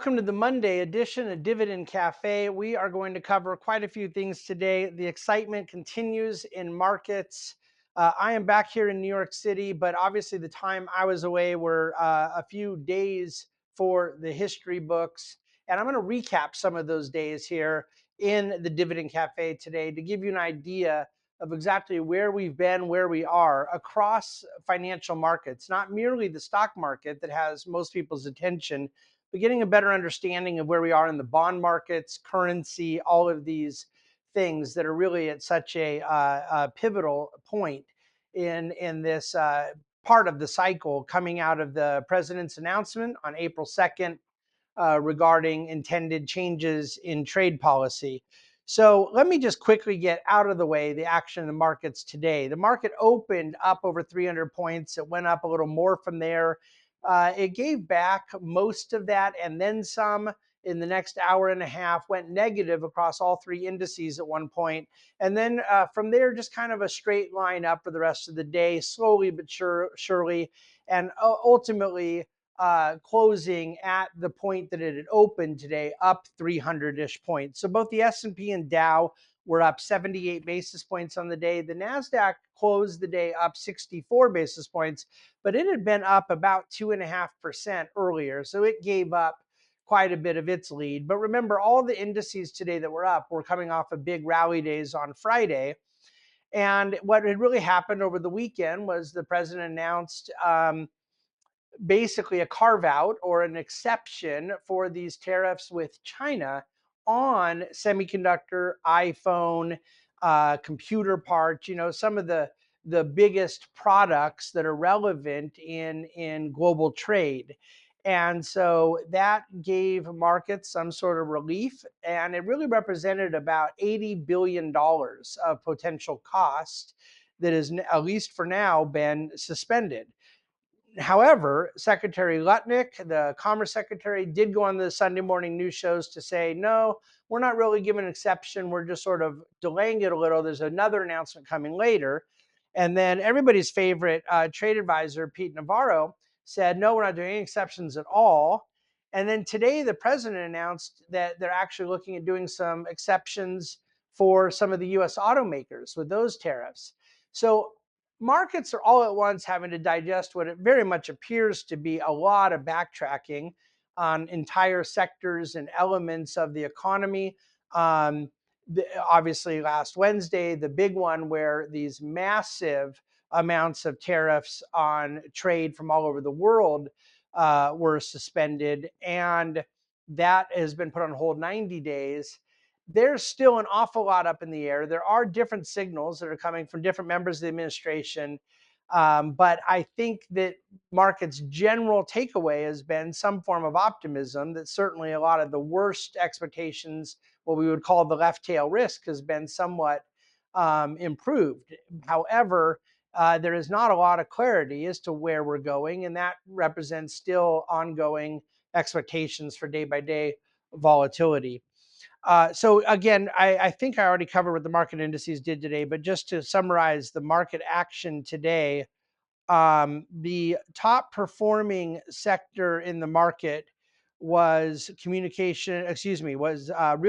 Welcome to the Monday edition of Dividend Cafe. We are going to cover quite a few things today. The excitement continues in markets. I am back here in New York City, but obviously the time I was away were a few days for the history books. And I'm going to recap some of those days here in the Dividend Cafe today to give you an idea of exactly where we've been, where we are across financial markets, not merely the stock market that has most people's attention, but getting a better understanding of where we are in the bond markets, currency, all of these things that are really at such a pivotal point in this part of the cycle coming out of the president's announcement on April 2nd regarding intended changes in trade policy. So let me just quickly get out of the way the action in the markets today. The market opened up over 300 points. It went up a little more from there. It gave back most of that and then some in the next hour and a half, went negative across all three indices at one point. And then from there, just kind of a straight line up for the rest of the day, slowly but surely. And ultimately, closing at the point that it had opened today, up 300-ish points. So both the S&P and Dow were up 78 basis points on the day. The NASDAQ closed the day up 64 basis points, but it had been up about 2.5% earlier. So it gave up quite a bit of its lead. But remember, all the indices today that were up were coming off of big rally days on Friday. And what had really happened over the weekend was the president announced basically a carve out or an exception for these tariffs with China on semiconductor, iPhone, computer parts, some of the biggest products that are relevant in global trade. And so that gave markets some sort of relief, and it really represented about $80 billion of potential cost that has, at least for now, been suspended. However, Secretary Lutnick, the Commerce Secretary, did go on the Sunday morning news shows to say, no, we're not really giving an exception. We're just sort of delaying it a little. There's another announcement coming later. And then everybody's favorite trade advisor, Pete Navarro, said, no, we're not doing any exceptions at all. And then today, the president announced that they're actually looking at doing some exceptions for some of the US automakers with those tariffs. So markets are all at once having to digest what it very much appears to be a lot of backtracking on entire sectors and elements of the economy. Obviously, last Wednesday, the big one where these massive amounts of tariffs on trade from all over the world were suspended, and that has been put on hold 90 days. There's still an awful lot up in the air. There are different signals that are coming from different members of the administration. But I think that markets' general takeaway has been some form of optimism that certainly a lot of the worst expectations, what we would call the left tail risk, has been somewhat improved. However, there is not a lot of clarity as to where we're going, and that represents still ongoing expectations for day by day volatility. So again, I think I already covered what the market indices did today, but just to summarize the market action today, the top performing sector in the market was real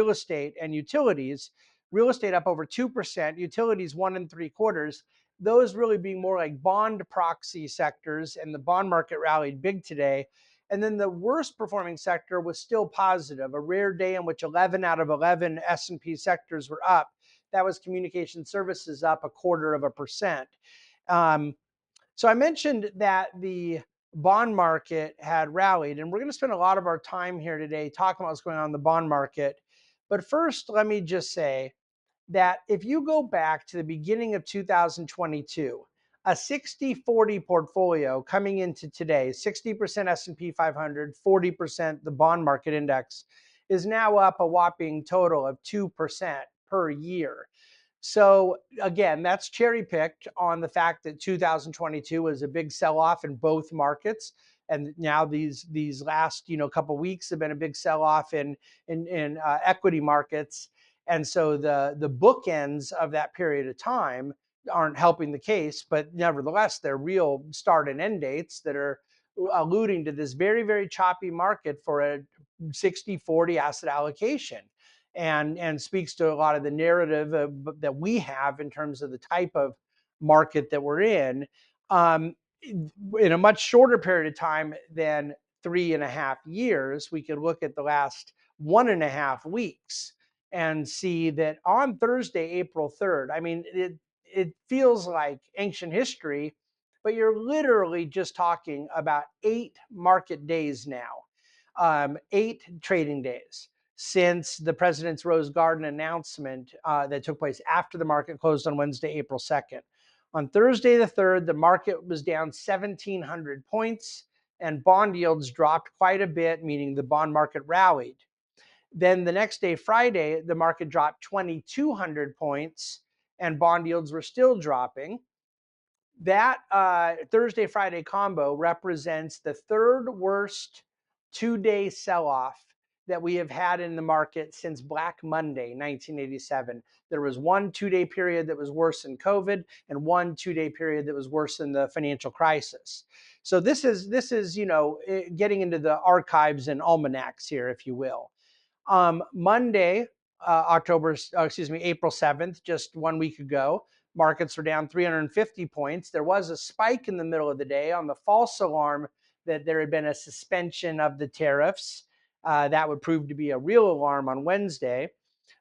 estate and utilities. Real estate up over 2%, utilities 1.75%. Those really being more like bond proxy sectors, and the bond market rallied big today. And then the worst performing sector was still positive, a rare day in which 11 out of 11 S&P sectors were up. That was communication services up 0.25%. So I mentioned that the bond market had rallied, and we're going to spend a lot of our time here today talking about what's going on in the bond market. But first, let me just say that if you go back to the beginning of 2022, a 60-40 portfolio coming into today, 60% S&P 500, 40% the bond market index, is now up a whopping total of 2% per year. So again, that's cherry picked on the fact that 2022 was a big sell-off in both markets, and now these last couple weeks have been a big sell-off in equity markets, and so the bookends of that period of time aren't helping the case, but nevertheless, they're real start and end dates that are alluding to this very, very choppy market for a 60-40 asset allocation, and speaks to a lot of the narrative that we have in terms of the type of market that we're in. In a much shorter period of time than 3.5 years, we could look at the last 1.5 weeks and see that on Thursday, April 3rd, I mean, it feels like ancient history, but you're literally just talking about 8 market days now, 8 trading days since the president's Rose Garden announcement that took place after the market closed on Wednesday, April 2nd. On Thursday the 3rd, the market was down 1,700 points and bond yields dropped quite a bit, meaning the bond market rallied. Then the next day, Friday, the market dropped 2,200 points and bond yields were still dropping. That Thursday Friday combo represents the third worst 2-day sell-off that we have had in the market since Black Monday 1987. There was one 2-day period that was worse than COVID and one 2-day period that was worse than the financial crisis. So this is getting into the archives and almanacs here, if you will. Monday, April 7th, just 1 week ago, markets were down 350 points. There was a spike in the middle of the day on the false alarm that there had been a suspension of the tariffs. That would prove to be a real alarm on Wednesday.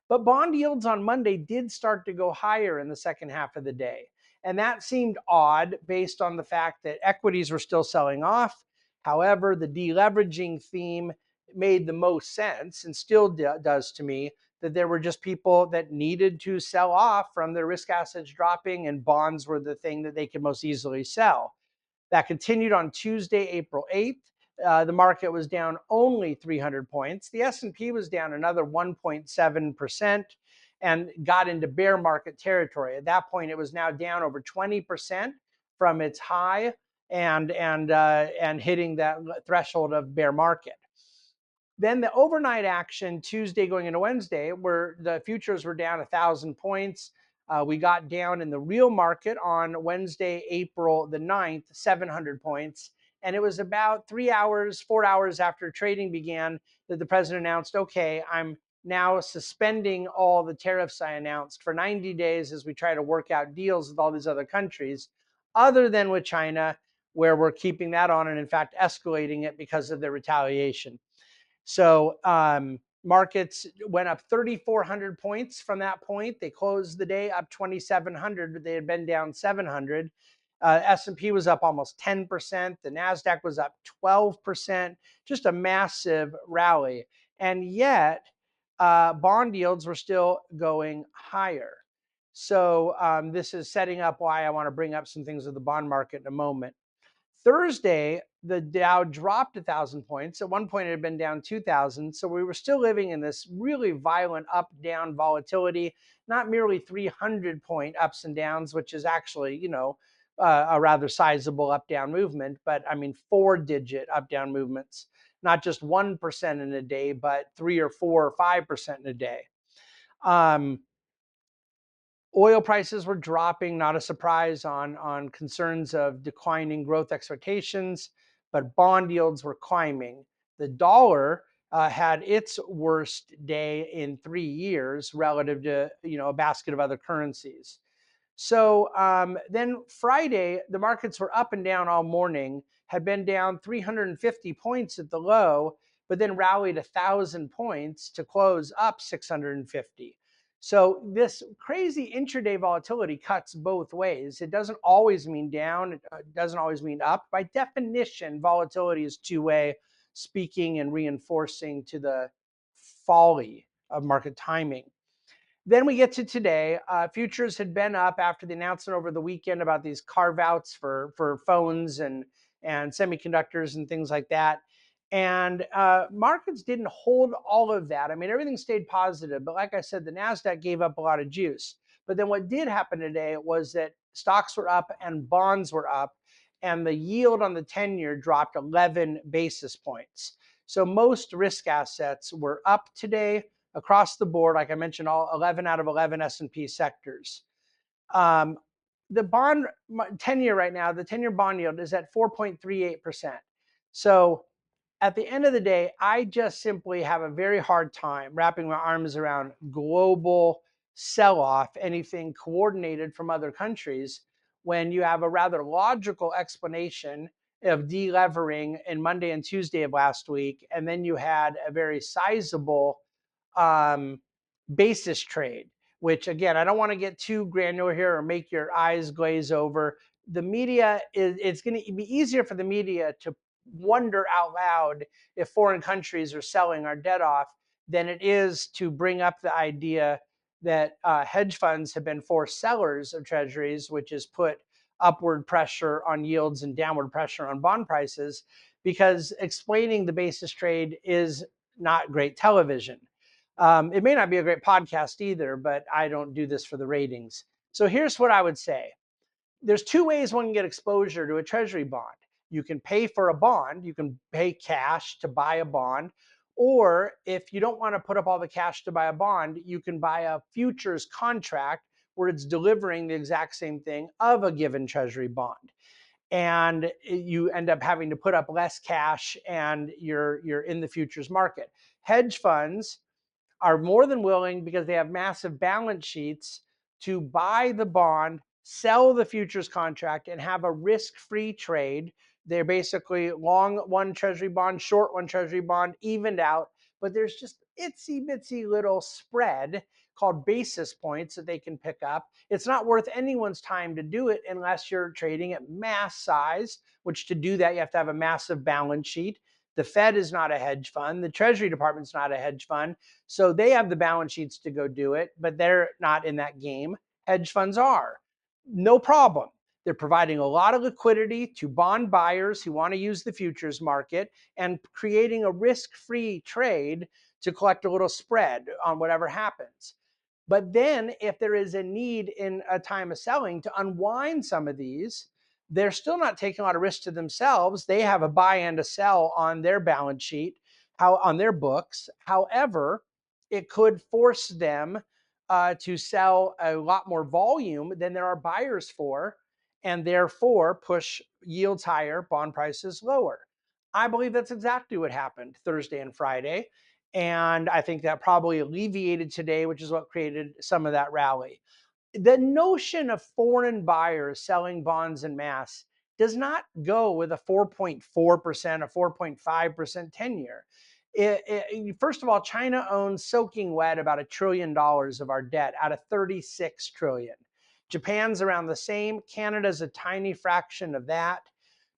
But bond yields on Monday did start to go higher in the second half of the day. And that seemed odd based on the fact that equities were still selling off. However, the deleveraging theme made the most sense and still does to me, that there were just people that needed to sell off from their risk assets dropping, and bonds were the thing that they could most easily sell. That continued on Tuesday, April 8th. The market was down only 300 points. The S&P was down another 1.7% and got into bear market territory. At that point, it was now down over 20% from its high and hitting that threshold of bear market. Then the overnight action Tuesday going into Wednesday, where the futures were down 1,000 points. We got down in the real market on Wednesday, April the 9th, 700 points. And it was about 3 hours, 4 hours after trading began that the president announced, okay, I'm now suspending all the tariffs I announced for 90 days as we try to work out deals with all these other countries, other than with China, where we're keeping that on and in fact escalating it because of their retaliation. So markets went up 3,400 points from that point. They closed the day up 2,700, but they had been down 700. S&P was up almost 10%. The NASDAQ was up 12%. Just a massive rally. And yet bond yields were still going higher. So this is setting up why I want to bring up some things with the bond market in a moment. Thursday, the Dow dropped 1,000 points. At one point, it had been down 2,000. So we were still living in this really violent up-down volatility, not merely 300-point ups and downs, which is actually, a rather sizable up-down movement, but I mean 4-digit up-down movements, not just 1% in a day, but 3 or 4 or 5% in a day. Oil prices were dropping, not a surprise on concerns of declining growth expectations, but bond yields were climbing. The dollar had its worst day in 3 years relative to a basket of other currencies. So then Friday, the markets were up and down all morning, had been down 350 points at the low, but then rallied 1,000 points to close up 650. So this crazy intraday volatility cuts both ways. It doesn't always mean down. It doesn't always mean up. By definition, volatility is two-way, speaking and reinforcing to the folly of market timing. Then we get to today. Futures had been up after the announcement over the weekend about these carve-outs for phones and semiconductors and things like that. And markets didn't hold all of that. I mean, everything stayed positive. But like I said, the NASDAQ gave up a lot of juice. But then what did happen today was that stocks were up and bonds were up. And the yield on the 10-year dropped 11 basis points. So most risk assets were up today across the board. Like I mentioned, all 11 out of 11 S&P sectors. The bond 10-year right now, the 10-year bond yield is at 4.38%. So at the end of the day, I just simply have a very hard time wrapping my arms around global sell off, anything coordinated from other countries, when you have a rather logical explanation of delevering in Monday and Tuesday of last week. And then you had a very sizable um, basis trade, which again, I don't want to get too granular here or make your eyes glaze over. The media is, it's going to be easier for the media to wonder out loud if foreign countries are selling our debt off than it is to bring up the idea that hedge funds have been forced sellers of treasuries, which has put upward pressure on yields and downward pressure on bond prices, because explaining the basis trade is not great television. It may not be a great podcast either, but I don't do this for the ratings. So here's what I would say. There's two ways one can get exposure to a treasury bond. You can pay for a bond, you can pay cash to buy a bond, or if you don't want to put up all the cash to buy a bond, you can buy a futures contract where it's delivering the exact same thing of a given treasury bond. And you end up having to put up less cash and you're in the futures market. Hedge funds are more than willing, because they have massive balance sheets, to buy the bond, sell the futures contract, and have a risk-free trade. They're basically long one treasury bond, short one treasury bond, evened out. But there's just itsy bitsy little spread called basis points that they can pick up. It's not worth anyone's time to do it unless you're trading at mass size, which to do that, you have to have a massive balance sheet. The Fed is not a hedge fund. The Treasury Department's not a hedge fund. So they have the balance sheets to go do it, but they're not in that game. Hedge funds are. No problem. They're providing a lot of liquidity to bond buyers who want to use the futures market and creating a risk-free trade to collect a little spread on whatever happens. But then if there is a need in a time of selling to unwind some of these, they're still not taking a lot of risk to themselves. They have a buy and a sell on their balance sheet, how on their books. However, it could force them to sell a lot more volume than there are buyers for, and therefore push yields higher, bond prices lower. I believe that's exactly what happened Thursday and Friday. And I think that probably alleviated today, which is what created some of that rally. The notion of foreign buyers selling bonds en masse does not go with a 4.4%, a 4.5% 10-year. First of all, China owns soaking wet about $1 trillion of our debt out of 36 trillion. Japan's around the same. Canada's a tiny fraction of that.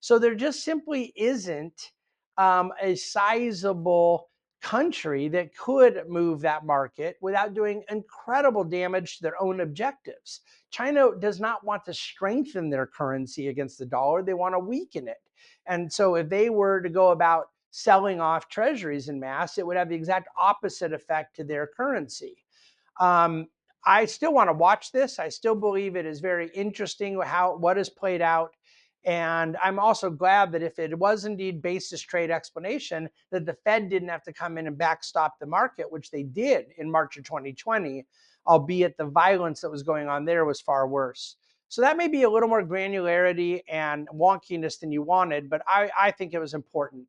So there just simply isn't a sizable country that could move that market without doing incredible damage to their own objectives. China does not want to strengthen their currency against the dollar, they want to weaken it. And so if they were to go about selling off treasuries in mass, it would have the exact opposite effect to their currency. Um, I still want to watch this. I still believe it is very interesting what has played out. And I'm also glad that if it was indeed basis trade explanation, that the Fed didn't have to come in and backstop the market, which they did in March of 2020, albeit the violence that was going on there was far worse. So that may be a little more granularity and wonkiness than you wanted, but I think it was important.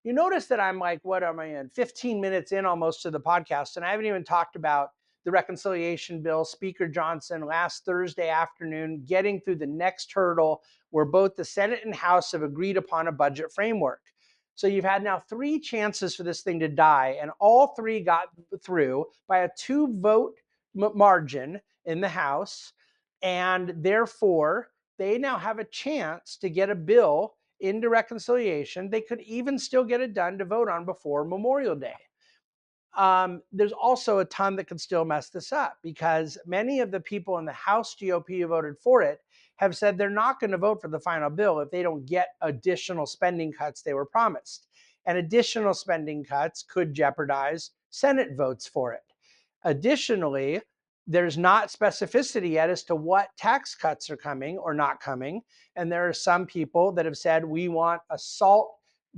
You notice that I'm like, what am I in? 15 minutes in almost to the podcast, and I haven't even talked about the reconciliation bill, Speaker Johnson last Thursday afternoon, getting through the next hurdle where both the Senate and House have agreed upon a budget framework. So you've had now 3 chances for this thing to die, and all 3 got through by a 2-vote margin in the House. And therefore, they now have a chance to get a bill into reconciliation. They could even still get it done to vote on before Memorial Day. There's also a ton that could still mess this up, because many of the people in the House GOP who voted for it have said they're not going to vote for the final bill if they don't get additional spending cuts they were promised. And additional spending cuts could jeopardize Senate votes for it. Additionally, there's not specificity yet as to what tax cuts are coming or not coming. And there are some people that have said, we want a SALT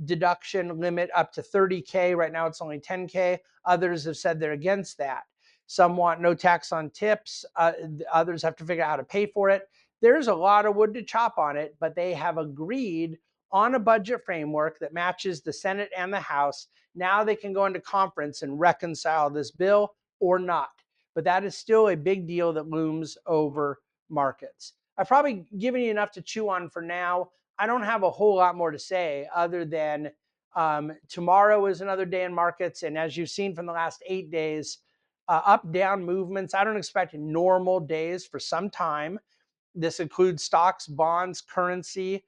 deduction limit up to 30K. Right now it's only 10K. Others have said they're against that. Some want no tax on tips. Others have to figure out how to pay for it. There's a lot of wood to chop on it, but they have agreed on a budget framework that matches the Senate and the House. Now they can go into conference and reconcile this bill or not. But that is still a big deal that looms over markets. I've probably given you enough to chew on for now. I don't have a whole lot more to say other than tomorrow is another day in markets. And as you've seen from the last 8 days, up down movements. I don't expect normal days for some time. This includes stocks, bonds, currency,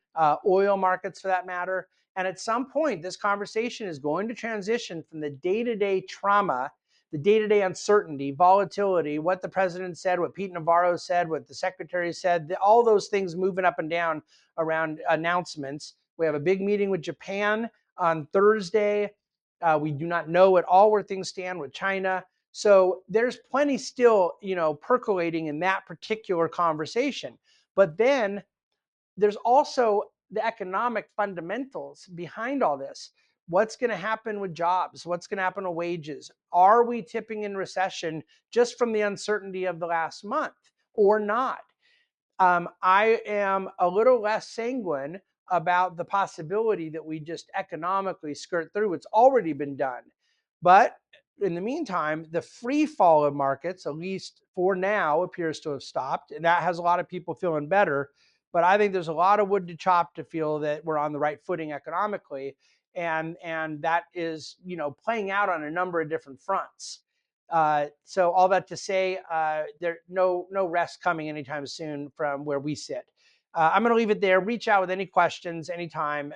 oil markets for that matter. And at some point, this conversation is going to transition from the day-to-day trauma, the day-to-day uncertainty, volatility, what the president said, what Pete Navarro said, what the secretary said, all those things moving up and down around announcements. We have a big meeting with Japan on Thursday. We do not know at all where things stand with China. So there's plenty still, percolating in that particular conversation. But then there's also the economic fundamentals behind all this. What's going to happen with jobs? What's going to happen with wages? Are we tipping in recession just from the uncertainty of the last month or not? I am a little less sanguine about the possibility that we just economically skirt through. It's already been done. But in the meantime, the free fall of markets, at least for now, appears to have stopped. And that has a lot of people feeling better. But I think there's a lot of wood to chop to feel that we're on the right footing economically. And that is, playing out on a number of different fronts. So all that to say, there's no rest coming anytime soon from where we sit. I'm going to leave it there. Reach out with any questions anytime.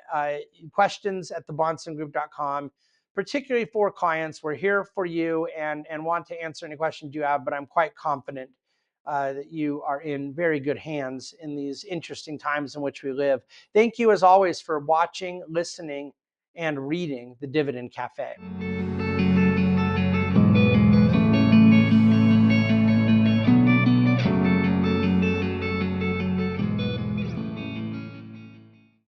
Questions at thebahnsengroup.com, particularly for clients. We're here for you and want to answer any questions you have, but I'm quite confident that you are in very good hands in these interesting times in which we live. Thank you, as always, for watching, listening, and reading the Dividend Cafe.